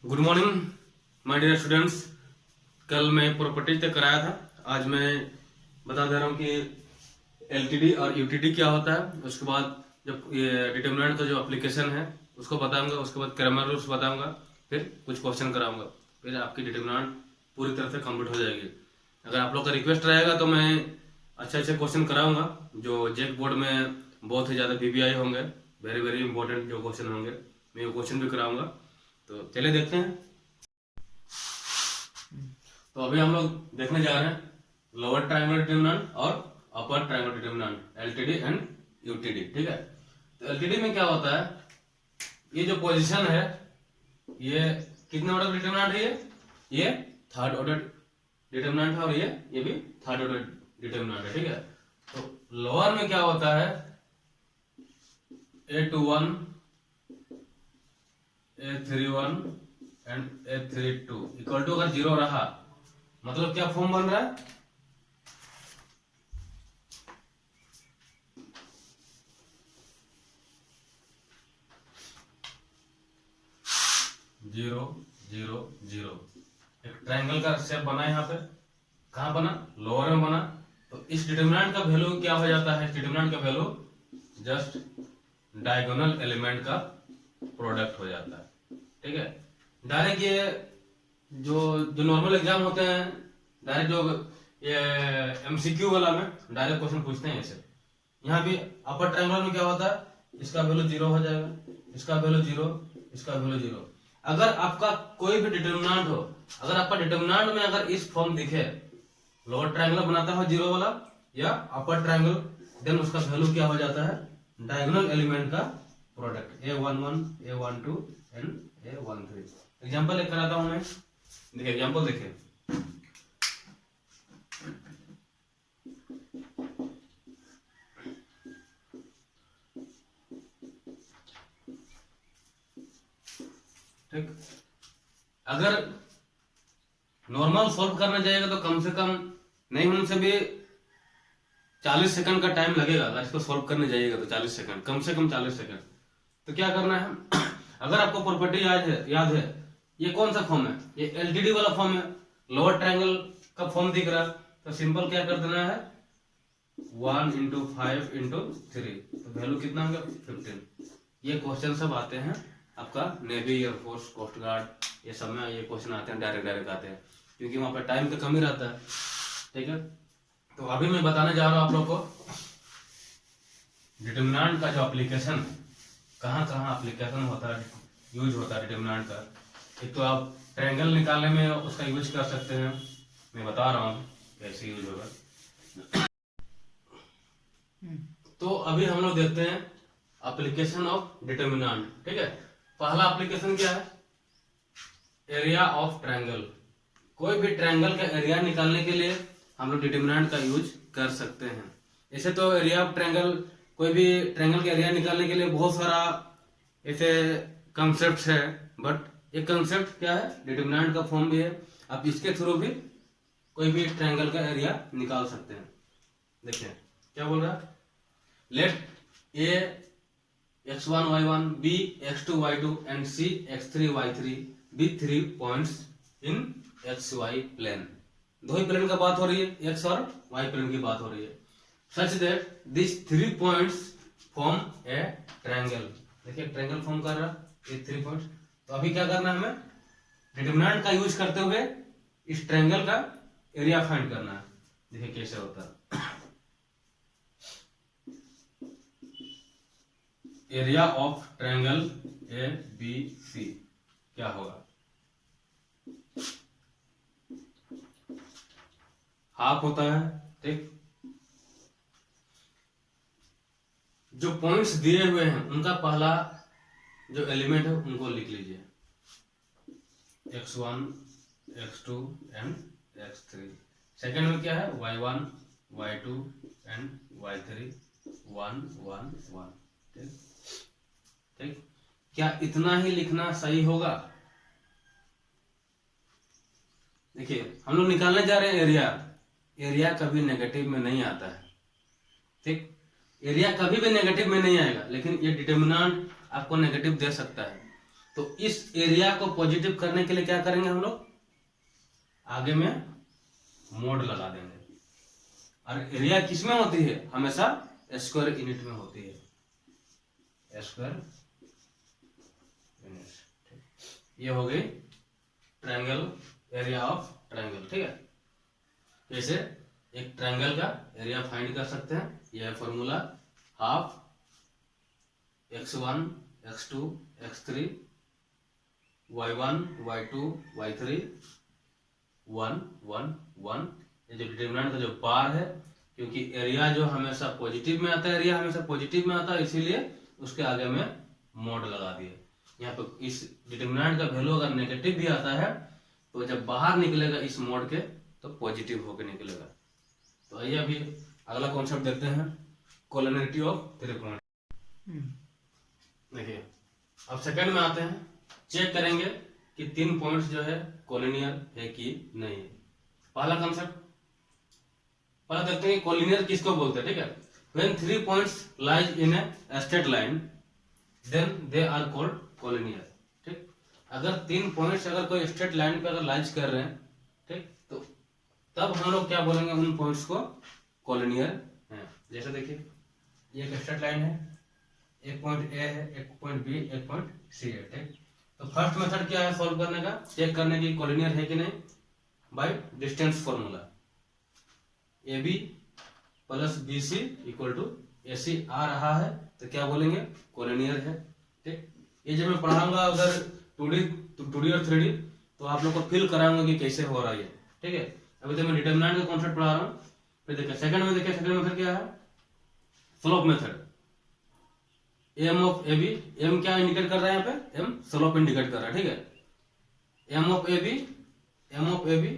Good morning my dear students. कल मैं property तक कराया था, आज मैं बता दे रहा हूँ कि एलटीडी और यूटीडी क्या होता है। उसके बाद जब ये डिटरमिनेंट का जो एप्लीकेशन है उसको बताऊंगा, उसके बाद ग्रामर रूल्स बताऊंगा, फिर कुछ क्वेश्चन कराऊंगा, फिर आपकी डिटरमिनेंट पूरी तरह से कंप्लीट हो जाएगी। अगर आप लोग का रिक्वेस्ट रहेगा तो मैं अच्छे अच्छे क्वेश्चन कराऊंगा जो जेक बोर्ड में बहुत ही ज़्यादा वीवीआई होंगे, वेरी वेरी इंपॉर्टेंट जो क्वेश्चन होंगे, मैं वो क्वेश्चन भी कराऊंगा। तो चलिए देखते हैं। तो अभी हम लोग देखने जा रहे हैं लोअर ट्रायंगुलर डिटरमिनेंट और upper triangular determinant, LTD and UTD. ठीक है, तो एलटीडी में क्या होता है, ये जो पोजीशन है ये कितने ऑर्डर डिटरमिनेंट है, ये थर्ड ऑर्डर डिटरमिनेंट है और ये भी थर्ड ऑर्डर डिटरमिनेंट है। ठीक है, तो लोअर में क्या होता है, A21 A31 and A32 equal to अगर जीरो रहा मतलब क्या फॉर्म बन रहा है, जीरो जीरो जीरो। एक ट्रायंगल का शेप बना है यहाँ पे, कहाँ बना, लोअर में बना। तो इस डिटरमिनेंट का वैल्यू क्या हो जाता है, डिटरमिनेंट का वैल्यू जस्ट डायगोनल एलिमेंट का प्रोडक्ट हो जाता है। ठीक है, डायरेक्ट ये जो जो नॉर्मल एग्जाम होते हैं, डायरेक्ट जो ये एमसीक्यू वाला में डायरेक्ट क्वेश्चन पूछते हैं ऐसे। यहाँ भी अपर ट्रायंगल में क्या होता है, इसका वैल्यू जीरो हो जाएगा, इसका वैल्यू जीरो, इसका वैल्यू जीरो। अगर आपका कोई भी डिटरमिनेंट हो, अगर आपका डिटरमिनेंट में अगर इस फॉर्म दिखे, लोअर ट्रायंगल बनाता है जीरो वाला या अपर ट्रायंगल, देन उसका वैल्यू क्या हो जाता है, डायगोनल एलिमेंट का product, A11 A12 and A13। Example एक कराता हूं मैं, देखिए एग्जांपल देखिए। ठीक, अगर नॉर्मल सॉल्व करने जाएगा तो कम से कम नहीं होने से भी 40 सेकंड का टाइम लगेगा। अगर इसको सॉल्व करने जाइएगा तो 40 सेकंड, कम से कम 40 सेकंड। तो क्या करना है, अगर आपको प्रॉपर्टी याद है ये कौन सा फॉर्म है, ये एलटीडी वाला फॉर्म है, लोअर ट्रायंगल का फॉर्म दिख रहा है, तो सिंपल क्या कर देना है, 1 इंटू 5 इंटू 3, तो वैल्यू कितना होगा 15। ये क्वेश्चन सब आते हैं आपका नेवी, एयरफोर्स, कोस्ट गार्ड, ये सब में ये क्वेश्चन आते हैं, डायरेक्ट आते हैं, क्योंकि वहां पर टाइम का कमी रहता है। ठीक है, तो अभी मैं बताने जा रहा हूं आप लोग को डिटरमिनेंट का जो एप्लीकेशन, कहाँ कहाँ एप्लीकेशन होता है, यूज होता है डिटरमिनेंट का। एक तो आप ट्रायंगल निकालने में उसका यूज कर सकते हैं, मैं बता रहा हूँ कैसे यूज होगा। तो अभी हम लोग देखते हैं एप्लीकेशन ऑफ डिटरमिनेंट। ठीक है, पहला एप्लीकेशन क्या है, एरिया ऑफ ट्रायंगल। कोई भी ट्रायंगल का एरिया निकालने के लिए हम लोग डिटरमिनेंट का यूज कर सकते हैं। ऐसे तो एरिया ऑफ ट्रायंगल, कोई भी ट्रायंगल का एरिया निकालने के लिए बहुत सारा ऐसे कॉन्सेप्ट है, बट एक कॉन्सेप्ट क्या है, डिटरमिनेंट का फॉर्म भी है, आप इसके थ्रू भी कोई भी ट्रायंगल का एरिया निकाल सकते हैं। देखिए क्या बोल रहा है, let A x1 y1 b x2 y2 and c x3 y3 be 3 points in xy plane. दो ही प्लेन का बात हो रही है, एक्स और वाई प्लेन की बात हो रही है। Such that this 3 points form A triangle. देखिए ट्रायंगल फॉर्म कर रहा है ये 3 पॉइंट्स। तो अभी क्या करना है, हमें डिटरमिनेंट का यूज करते हुए इस ट्रायंगल का एरिया फाइंड करना है। देखिए कैसे होता है, area of triangle A B C क्या होगा, हाफ होता है। ठीक, जो पॉइंट्स दिए हुए हैं उनका पहला जो एलिमेंट है उनको लिख लीजिए, x1 x2 and x3। Second में क्या है, y1 y2 एंड y3 1 1 1। ठीक ठीक, क्या इतना ही लिखना सही होगा। देखिए हम लोग निकालने जा रहे हैं एरिया, एरिया कभी नेगेटिव में नहीं आता है। ठीक, एरिया कभी भी नेगेटिव में नहीं आएगा, लेकिन ये डिटरमिनेंट आपको नेगेटिव दे सकता है। तो इस एरिया को पॉजिटिव करने के लिए क्या करेंगे हम लोग, आगे में मोड लगा देंगे। और एरिया किसमें होती है, हमेशा स्क्वायर यूनिट में होती है, स्क्वायर यूनिट। ये हो गई ट्रायंगल, एरिया ऑफ ट्रायंगल, ठीक है। जैसे एक ट्रायंगल का एरिया फाइंड कर सकते हैं, यह है formula, half x1 x2 x3 y1 y2 y3 1 1 1। ये जो डिटरमिनेंट का जो बार है, क्योंकि एरिया जो हमेशा पॉजिटिव में आता है, एरिया हमेशा पॉजिटिव में आता है, इसीलिए उसके आगे में मोड लगा दिए। यहाँ पे इस डिटरमिनेंट का वैल्यू अगर नेगेटिव भी आता है तो जब बाहर निकलेगा इस मोड के तो पॉजिटिव होकर निकलेगा। तो आइए अभी अगला कॉन्सेप्ट देखते हैं, कोलिनियरिटी ऑफ त्रिकोण। देखिए अब सेकंड में आते हैं, चेक करेंगे कि 3 पॉइंट्स जो है कोलिनियर है कि नहीं है। पहला कॉन्सेप्ट, पहला देखते हैं कोलिनियर किसको बोलते हैं, ठीक है। When 3 points lies in a straight line then they are called collinear, ठीक। अगर 3 पॉइंट्स अगर कोई स्ट्रेट लाइन पे अगर लाइज कर रहे हैं, ठीक, तो तब हम लोग क्या बोलेंगे, उन पॉइंट्स को कोलिनियर है। जैसे देखिए ये एक स्ट्रेट लाइन है, एक पॉइंट ए है, एक पॉइंट बी, एक पॉइंट सी है, ठीक। तो फर्स्ट मेथड क्या है सॉल्व करने का, चेक करने की कोलिनियर है कि नहीं, by distance formula. A B plus B C equal to A C आ रहा है तो क्या बोलेंगे, कोलिनियर है, ठीक। ये जब मैं पढ़ाऊंगा उधर 2D और 3D तो आप लोग को फील कराऊंगा कि कैसे हो रहा है, ठीक है। अभी तो मैं डिटरमिनेंट का कॉन्सेप्ट पढ़ा रहा हूँ। फिर देखिए सेकंड में, देखिए सेकंड मेथड क्या है, slope method. M of A B, M क्या इंडिकेट कर रहा है यहाँ पे, एम स्लोप इंडिकेट कर रहा है, ठीक है। M of A B, M of A B,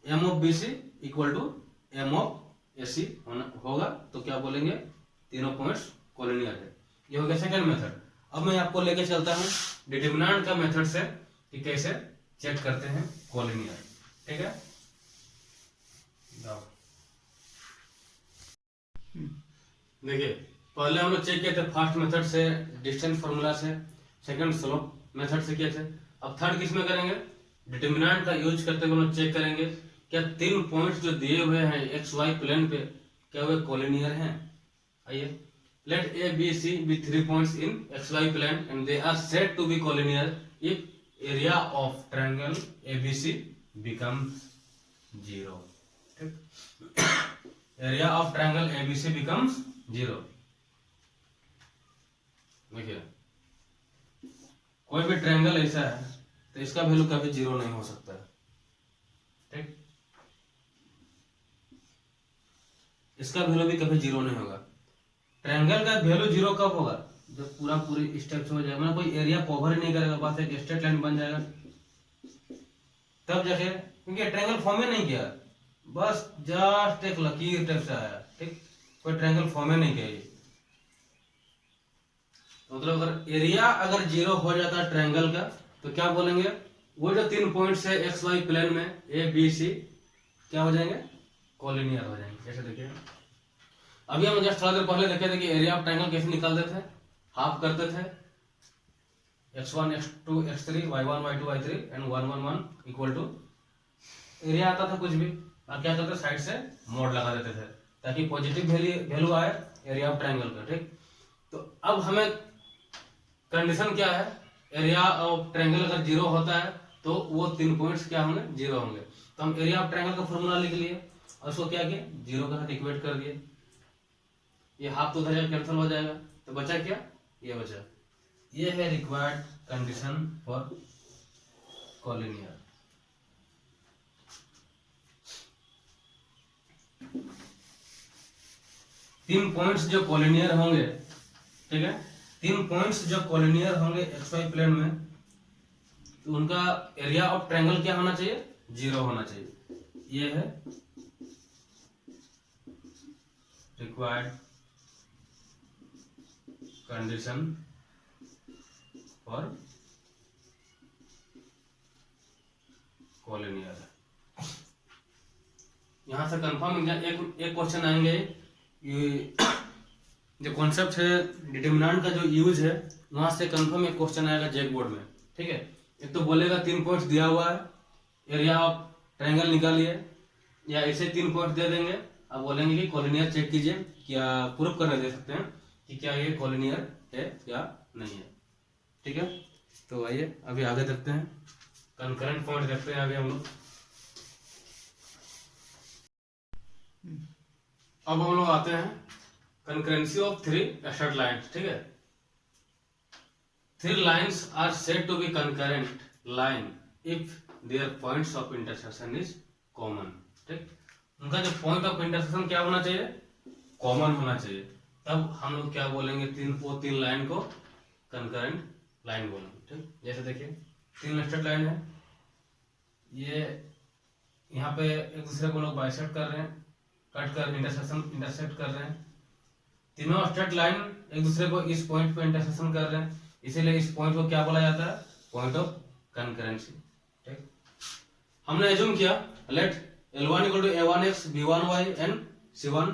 M of B C equal to M of A C होगा तो क्या बोलेंगे, तीनों पॉइंट्स कोलिनियर है। ये हो गया सेकंड मेथड। अब मैं आपको लेके चलता हूँ डिटरमिनेंट का मेथड से कि कैसे चेक करते हैं कोलिनियर, ठीक है। देखिए पहले हम लोग चेक किए थे फर्स्ट मेथड से, डिस्टेंस फॉर्मूला से, सेकंड स्लोप मेथड से किए थे। अब थर्ड किस में करेंगे, डिटरमिनेंट का यूज करते हुए हम लोग चेक करेंगे क्या 3 पॉइंट्स जो दिए हुए हैं एक्स वाई प्लेन पे क्या वे कोलिनियर हैं। आइए, let A B C be 3 points in x y plane and they are said to be collinear if area of triangle ABC becomes 0, ठीक। Area of triangle ABC becomes 0। देखिए कोई भी triangle ऐसा है तो इसका वैल्यू कभी 0 नहीं हो सकता है, ठीक। इसका वैल्यू भी कभी 0 नहीं होगा। ट्रायंगल का वैल्यू 0 कब होगा, जब पूरी स्टेप से हो जाएगा, मतलब कोई एरिया कवर ही नहीं करेगा, बस एक स्ट्रेट लाइन बन जाएगा, तब जाके, क्योंकि ट्रायंगल फॉर्म ही नहीं किया, बस जस्ट एक लकीर टाइप से आया, ठीक। कोई ट्रायंगल फॉर्म ही नहीं किया। मतलब अगर एरिया अगर 0 हो जाता है ट्रायंगल का तो क्या बोलेंगे, वो जो 3 पॉइंट्स है एक्स वाई प्लेन में ए बी सी क्या हो जाएंगे, कोलिनियर हो जाएंगे। जैसे देखिए अभी हम जस्ट थोड़ा देर पहले देखे थे कि एरिया ऑफ ट्रायंगल कैसे निकालते थे, हाफ करते थे, x1 x2 x3 y1 y2 y3 and 1 1 1 equal to area आता था कुछ भी, और क्या करते साइड से मोड लगा देते थे ताकि पॉजिटिव वैल्यू आए एरिया ऑफ ट्रायंगल का, ठीक। तो अब हमें कंडीशन क्या है, एरिया ऑफ ट्रायंगल अगर 0 होता है तो वो 3 पॉइंट्स क्या होंगे, 0 होंगे। तो हम एरिया ऑफ ट्रायंगल का फॉर्मूला लिख लिए और उसको क्या किया, 0 के साथ इक्वेट कर दिए। ये हाफ तो उधर कैंसिल हो जाएगा तो बचा क्या, ये बचा। ये है रिक्वायर्ड कंडीशन फॉर कोलिनियर। तीन पॉइंट्स जो कोलिनियर होंगे, ठीक है, 3 पॉइंट्स जो कोलिनियर होंगे एक्स वाई प्लेन में, तो उनका एरिया ऑफ ट्रायंगल क्या होना चाहिए, 0 होना चाहिए। ये है रिक्वायर्ड कंडीशन फॉर कोलिनियर। यहां से कंफर्म एक क्वेश्चन आएंगे, ये जो कॉन्सेप्ट है डिटरमिनेंट का जो यूज है, वहां से कंफर्म एक क्वेश्चन आएगा जेक बोर्ड में, ठीक है। एक तो बोलेगा 3 पॉइंट्स दिया हुआ है, एरिया ऑफ ट्रायंगल निकालिए, या ऐसे 3 पॉइंट दे देंगे, अब बोलेंगे कि कॉलिनियर चेक कीजिए, क्या प्रूफ करने दे सकते हैं कि क्या ये कॉलिनियर है या नहीं है। ठीक है, तो आइए अभी आगे देखते हैं, कंकरेंट पॉइंट देखते हैं अभी हम लोग। अब हम लोग आते हैं कंकरेंसी ऑफ 3 स्ट्रेट लाइन्स। ठीक है, 3 lines are said to be concurrent line if their points of intersection is common। ठीक, उनका जो पॉइंट ऑफ इंटरसेक्शन क्या होना चाहिए, कॉमन होना चाहिए, तब हम लोग क्या बोलेंगे, वो 3 लाइन को कंकरेंट लाइन बोलेंगे। ठीक, जैसे देखिए 3 स्ट्रेट लाइन है, ये यहाँ पे एक दूसरे को लोग बाइसेक्ट कर रहे हैं, कट कर इंटरसेक्ट कर रहे हैं, तीनों स्ट्रेट लाइन एक दूसरे को इस पॉइंट पे इंटरसेक्शन कर रहे हैं, इसीलिए इस पॉइंट को क्या बोला जाता है, पॉइंट ऑफ कंकरेंसी। ठीक, हमने एज्यूम किया let L1 equal to A1x B1y and C1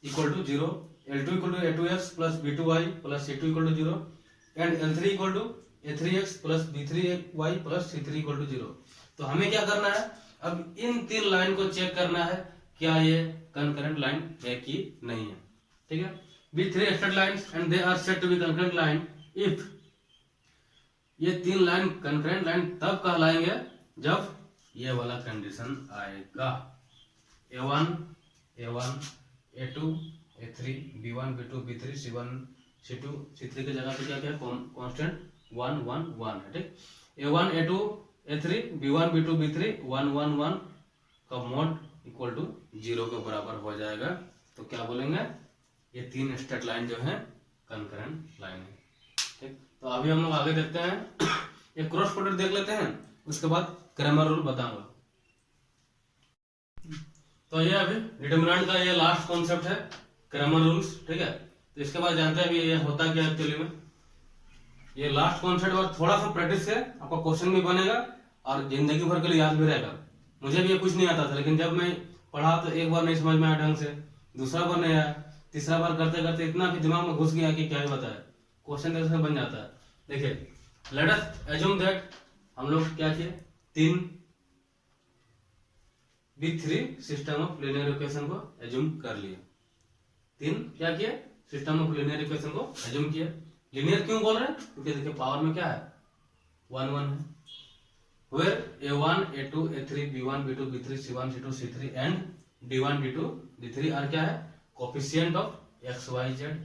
equal to 0, L2 equal to A2x plus B2y plus C2 equal to 0 and L3 equal to A3x plus B3y plus C3 equal to 0। तो हमें क्या करना है, अब इन 3 line को check करना है क्या ये कंकरेंट लाइन है कि नहीं है। ठीक है, with 3 straight lines and they are said to be concurrent line if ये 3 लाइन concurrent लाइन तब कहलाएंगे जब ये वाला कंडीशन आएगा, A1 A2 A3 B1 B2 B3 C1 C2 C3 की जगह पे क्या क्या कांस्टेंट 1 1 1 है। ठीक, A1 A2 A3 B1 B2 B3 1 1 1 का मोड इक्वल टू 0 के बराबर हो जाएगा, तो क्या बोलेंगे, ये 3 स्ट्रेट लाइन जो है कंकरेंट लाइन है। ठीक, तो अभी हम लोग आगे देखते हैं, एक क्रॉस प्रोडक्ट देख लेते हैं, उसके बाद क्रैमर रूल बताऊंगा। तो ये अभी डिटरमिनेंट का ये लास्ट कॉन्सेप्ट है, क्रैमर रूल्स। ठीक है, तो इसके बाद जानते हैं अभी ये होता क्या है एक्चुअली में, ये लास्ट कॉन्सेप्ट और थोड़ा सा प्रैक्टिस से आपका क्वेश्चन भी बनेगा और जिंदगी भर के लिए याद भी रहेगा। मुझे भी ये कुछ नहीं आता था, लेकिन जब मैं पढ़ा तो एक बार नहीं समझ में आया ढंग से, दूसरा बार नहीं आया, तीसरा बार करते करते इतना कि दिमाग में घुस गया कि क्या ही बताया, क्वेश्चन कैसे बन जाता है। देखिए लेट अस एज्यूम दैट हम लोग क्या किए, 3 B3 system of linear equation को एज्यूम कर लिए, 3 क्या किए, सिस्टम ऑफ लीनियर इक्वेशन को एज्यूम किए। लीनियर क्यों बोल रहे हैं, क्योंकि देखिए पावर में क्या है 1 1 है, where A1 A2 A3 B1 B2 B3 C1 C2 C3 and D1 D2 D3 are क्या है, coefficient of x y z.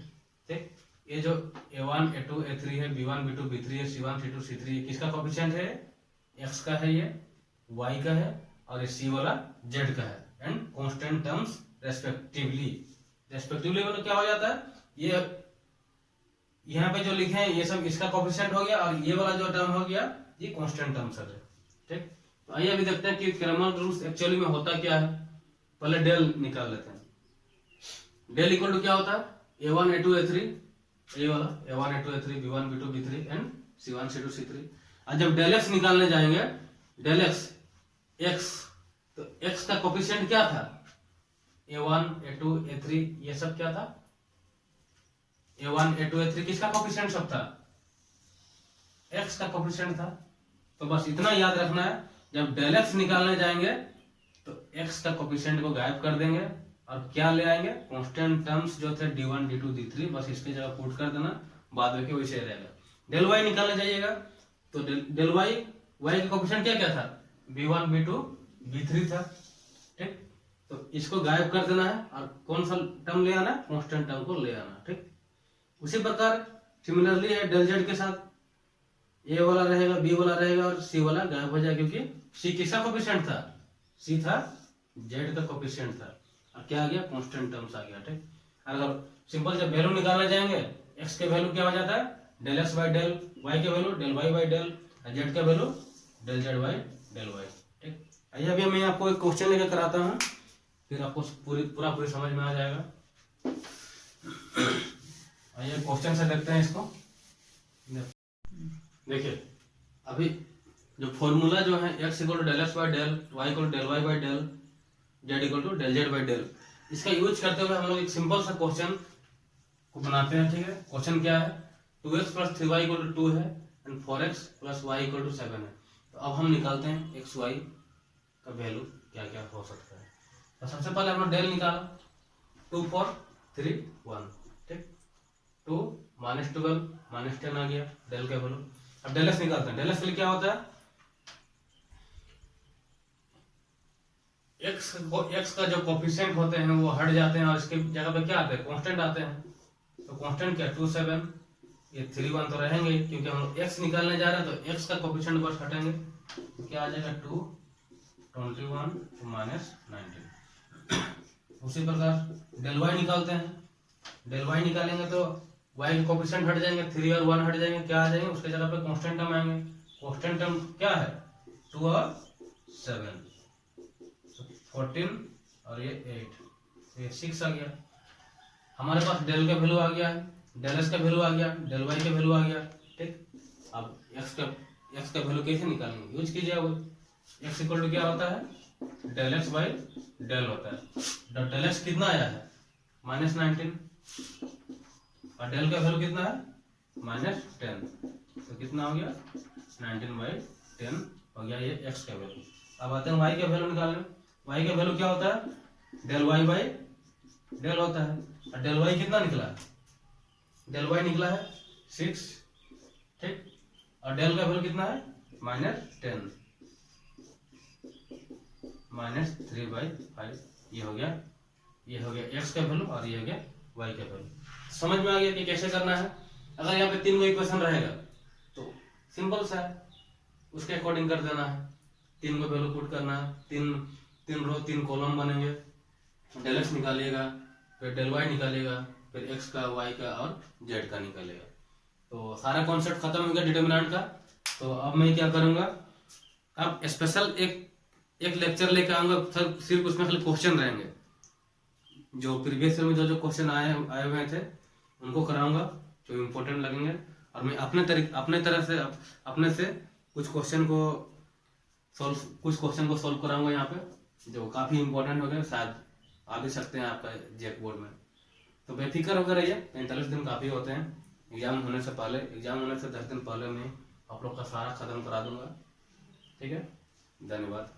ठीक, ये जो A1 A2 A3 है, B1 B2 B3 है, C1 C2 C3 किसका कोफिशिएंट है, एक्स का है, ये वाई का है, और ये सी वाला जेड का है, and constant terms respectively. Respectively मतलब क्या हो जाता है, ये यहाँ पे जो लिखे हैं ये सब इसका कोफिशिएंट हो गया, और ये वाला जो टर्म हो गया ये कांस्टेंट टर्म है। ठीक, तो आइए अभी देखते हैं कि क्रैमर रूल्स एक्चुअली में होता क्या है। पहले डेल निकाल लेते हैं, डेल इक्वल टू क्या होता है, A1 A2 A3, ये वाला A1 A2 A3 B1 B2 B3 and C1 C2 C3। और जब डेल एक्स निकालने जाएंगे, डेल एक्स एक्स, तो एक्स का कोफिशिएंट क्या था, A1 A2 A3 ये सब क्या था, A1 A2 A3 किसका कोफिशिएंट सब था, एक्स का कोफिशिएंट था। तो बस इतना याद रखना है, जब डेल एक्स निकालने जाएंगे तो एक्स का कोफिशिएंट को गायब कर देंगे और क्या ले आएंगे, कांस्टेंट टर्म्स जो थे D1 D2 D3, बस इसके जगह पुट कर देना, बाद में वैसे रहेगा। डेल वाई निकालने जाइएगा तो डेल वाई का कोफिशिएंट क्या क्या था, B1 B2 B3 था। ठीक, तो इसको गायब कर देना है और कौन सा टर्म ले आना, कांस्टेंट टर्म को ले आना। ठीक, उसी प्रकार सिमिलरली है डेल जेड के साथ, ए वाला रहेगा, बी वाला रहेगा और सी वाला गायब हो जाएगा, क्योंकि सी किसका कोफिशिएंट था, सी था जेड का कोफिशिएंट था, और क्या आ गया, कांस्टेंट टर्म्स आ गया। ठीक, अगर सिंपल जब वैल्यू निकालने जाएंगे, एक्स के वैल्यू क्या हो जाता है, del x by del Y के value del Y by del, Z का value del Z by del Y. ठीक, आइए अभी मैं आपको एक क्वेश्चन लेकर कराता हूँ, फिर आपको पूरी समझ में आ जाएगा। आइए क्वेश्चन से देखते हैं इसको। देखिए अभी जो फॉर्मूला जो है x equal to del x by del, y equal to del Y by del, z equal to del Z by del, इसका यूज करते हुए हम लोग एक सिंपल सा क्वेश्चन को बनाते हैं। ठीक है, क्वेश्चन क्या है, 2x plus 3y equal to 2 है, and 4x plus y equal to 7 है। तो अब हम निकालते हैं एक्स वाई का वैल्यू क्या क्या हो सकता है। तो सबसे पहले हमने डेल निकाला 2 4 3 1, ठीक। 2 -12 -10 आ गया डेल का वैल्यू। अब डेल एस निकालते हैं। डेल एस के लिए क्या होता है, एक्स का जो कोफिशिएंट होते हैं वो हट जाते हैं और इसके जगह पे क्या आते हैं, कांस्टेंट आते हैं। तो कांस्टेंट क्या 2 7, ये 3 1 तो रहेंगे क्योंकि हम लोग एक्स निकालने जा रहे हैं। तो एक्स का कोफिशिएंट बस हटेंगे तो क्या आ जाएगा 2 21 -19। उसी प्रकार डेल वाई निकालते हैं। डेल वाई निकालेंगे तो वाई के कोफिशिएंट हट जाएंगे, 3 और 1 हट जाएंगे, क्या आ जाएंगे उसके जगह पे कांस्टेंट टर्म आएंगे। कांस्टेंट टर्म क्या है 2 और 7, 14 और ये 8, ये 6 आ गया। हमारे पास डेल का वैल्यू आ गया है, डेल एस का वैल्यू आ गया, डेल वाई का वैल्यू आ गया, ठीक। अब एक्स का वैल्यू कैसे निकालेंगे, यूज कीजिए। वो एक्स इक्वल टू क्या होता है डेल एक्स बाई डेल होता है। डेल एक्स कितना आया है -19 और डेल का वैल्यू कितना है -10, तो कितना हो गया 19/10 हो गया ये एक्स का वैल्यू। अब आते हैं वाई का वैल्यू निकालने। वाई का वैल्यू क्या होता है डेल वाई बाई डेल होता है। और डेल वाई कितना निकला है, डेल वाई निकला है 6, ठीक। और डेल का वैल्यू कितना है -10 -3/5, ये हो गया एक्स का वैल्यू और ये हो गया वाई का वैल्यू। समझ में आ गया कि कैसे करना है। अगर यहाँ पे 3 को इक्वेशन रहेगा तो सिंपल सा है, उसके अकॉर्डिंग कर देना है। 3 को वैल्यू पुट करना है, 3 रो 3 कॉलम बनेंगे। डेल एक्स निकालिएगा, फिर डेल वाई निकालिएगा, फिर एक्स का वाई का और जेड का निकालेगा। तो सारा कॉन्सेप्ट खत्म हो गया डिटर्मिनेंट का। तो अब मैं क्या करूंगा, अब स्पेशल एक लेक्चर लेकर आऊंगा, सिर्फ उसमें खाली क्वेश्चन रहेंगे। जो प्रीवियस ईयर में जो क्वेश्चन आए हुए थे उनको कराऊंगा जो इम्पोर्टेंट लगेंगे। और मैं अपने तरह से अपने से कुछ क्वेश्चन को सॉल्व कराऊंगा यहाँ पे, जो काफी इंपॉर्टेंट हो गए, शायद आ भी सकते हैं आपका जेक बोर्ड में। तो बेफिक्र होकर रहिए, 45 दिन काफी होते हैं। एग्जाम होने से 10 दिन पहले मैं आप लोग का सारा खत्म करा दूंगा, ठीक है। धन्यवाद।